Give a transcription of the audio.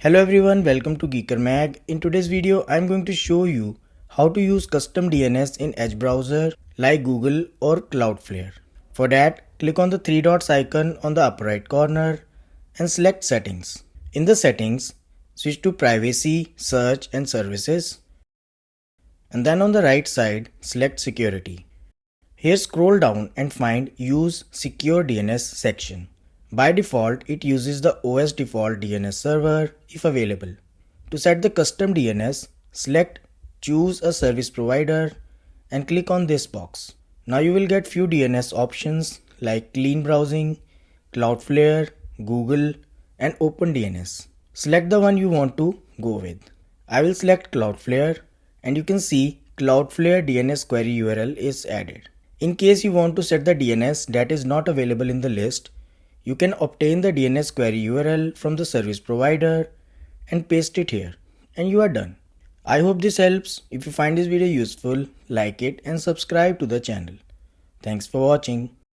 Hello everyone, welcome to Geeker Mag. In today's video, I'm going to show you how to use custom DNS in Edge browser like Google or Cloudflare. For that, click on the three dots icon on the upper right corner and select Settings. In the settings, switch to Privacy, Search and Services. And then on the right side, select Security. Here scroll down and find Use Secure DNS section. By default, it uses the OS default DNS server if available. To set the custom DNS, select Choose a service provider and click on this box. Now you will get few DNS options like Clean Browsing, Cloudflare, Google and OpenDNS. Select the one you want to go with. I will select Cloudflare and you can see Cloudflare DNS query URL is added. In case you want to set the DNS that is not available in the list, you can obtain the DNS query URL from the service provider and paste it here and you are done. I hope this helps. If you find this video useful, like it and subscribe to the channel. Thanks for watching.